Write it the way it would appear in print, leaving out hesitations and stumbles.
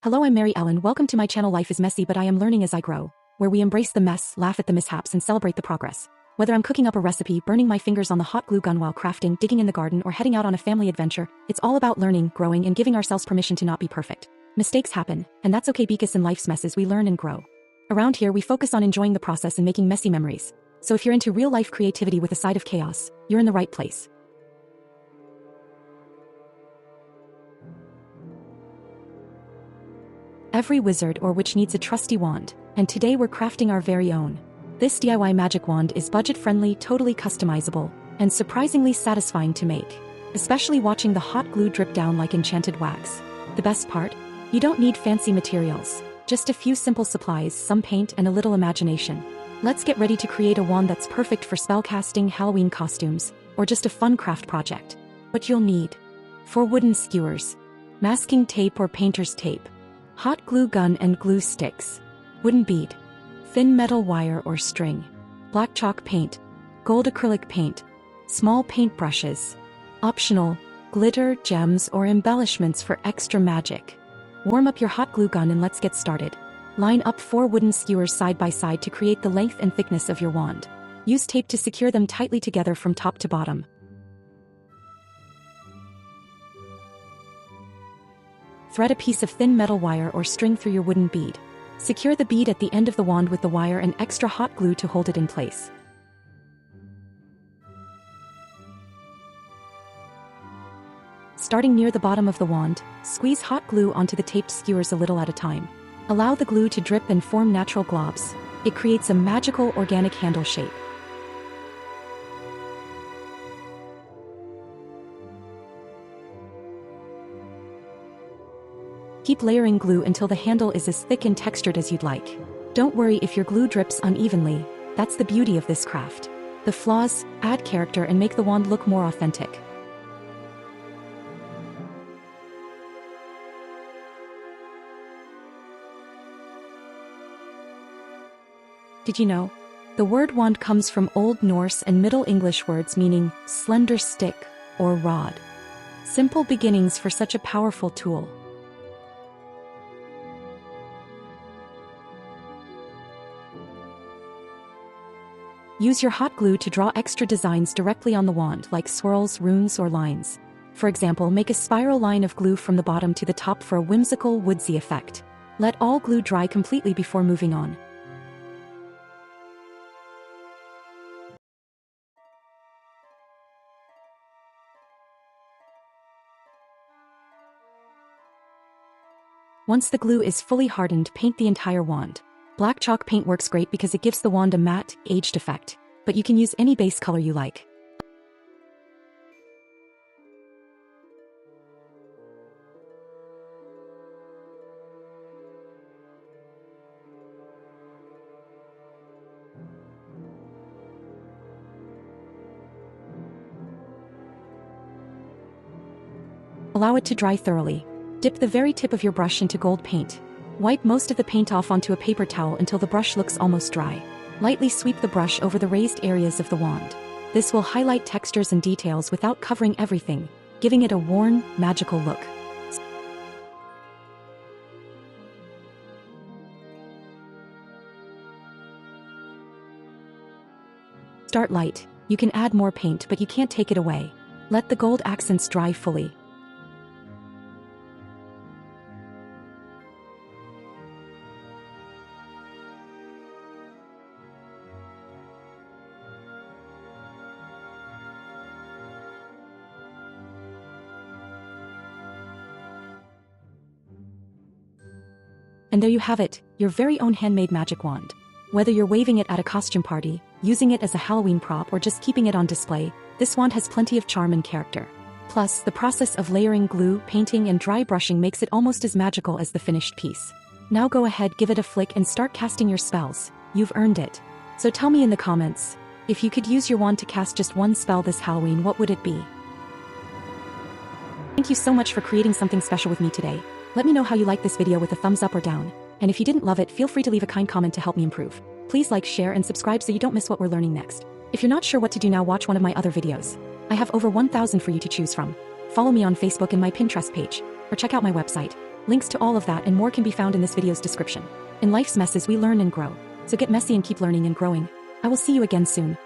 Hello, I'm Mary Ellen. Welcome to my channel. Life is messy, but I am learning as I grow, where we embrace the mess, laugh at the mishaps, and celebrate the progress. Whether I'm cooking up a recipe, burning my fingers on the hot glue gun while crafting, digging in the garden, or heading out on a family adventure, it's all about learning, growing, and giving ourselves permission to not be perfect. Mistakes happen, and that's okay because in life's messes we learn and grow. Around here, we focus on enjoying the process and making messy memories. So if you're into real-life creativity with a side of chaos, you're in the right place. Every wizard or witch needs a trusty wand, and today we're crafting our very own. This DIY magic wand is budget-friendly, totally customizable, and surprisingly satisfying to make, especially watching the hot glue drip down like enchanted wax. The best part? You don't need fancy materials, just a few simple supplies, some paint, and a little imagination. Let's get ready to create a wand that's perfect for spellcasting, Halloween costumes, or just a fun craft project. What you'll need: 4 wooden skewers, masking tape or painter's tape, hot glue gun and glue sticks, wooden bead, thin metal wire or string, black chalk paint, gold acrylic paint, small paint brushes. Optional: glitter, gems, or embellishments for extra magic. Warm up your hot glue gun and let's get started. Line up 4 wooden skewers side by side to create the length and thickness of your wand. Use tape to secure them tightly together from top to bottom. Thread a piece of thin metal wire or string through your wooden bead. Secure the bead at the end of the wand with the wire and extra hot glue to hold it in place. Starting near the bottom of the wand, squeeze hot glue onto the taped skewers a little at a time. Allow the glue to drip and form natural globs. It creates a magical organic handle shape. Keep layering glue until the handle is as thick and textured as you'd like. Don't worry if your glue drips unevenly, that's the beauty of this craft. The flaws add character and make the wand look more authentic. Did you know? The word wand comes from Old Norse and Middle English words meaning slender stick or rod. Simple beginnings for such a powerful tool. Use your hot glue to draw extra designs directly on the wand, like swirls, runes, or lines. For example, make a spiral line of glue from the bottom to the top for a whimsical, woodsy effect. Let all glue dry completely before moving on. Once the glue is fully hardened, paint the entire wand. Black chalk paint works great because it gives the wand a matte, aged effect, but you can use any base color you like. Allow it to dry thoroughly. Dip the very tip of your brush into gold paint. Wipe most of the paint off onto a paper towel until the brush looks almost dry. Lightly sweep the brush over the raised areas of the wand. This will highlight textures and details without covering everything, giving it a worn, magical look. Start light. You can add more paint, but you can't take it away. Let the gold accents dry fully. And there you have it, your very own handmade magic wand. Whether you're waving it at a costume party, using it as a Halloween prop, or just keeping it on display, this wand has plenty of charm and character. Plus, the process of layering glue, painting, and dry brushing makes it almost as magical as the finished piece. Now go ahead, give it a flick, and start casting your spells. You've earned it. So tell me in the comments, if you could use your wand to cast just one spell this Halloween, what would it be? Thank you so much for creating something special with me today. Let me know how you like this video with a thumbs up or down. And if you didn't love it, feel free to leave a kind comment to help me improve. Please like, share, and subscribe so you don't miss what we're learning next. If you're not sure what to do now, watch one of my other videos. I have over 1,000 for you to choose from. Follow me on Facebook and my Pinterest page, or check out my website. Links to all of that and more can be found in this video's description. In life's messes we learn and grow. So get messy and keep learning and growing. I will see you again soon.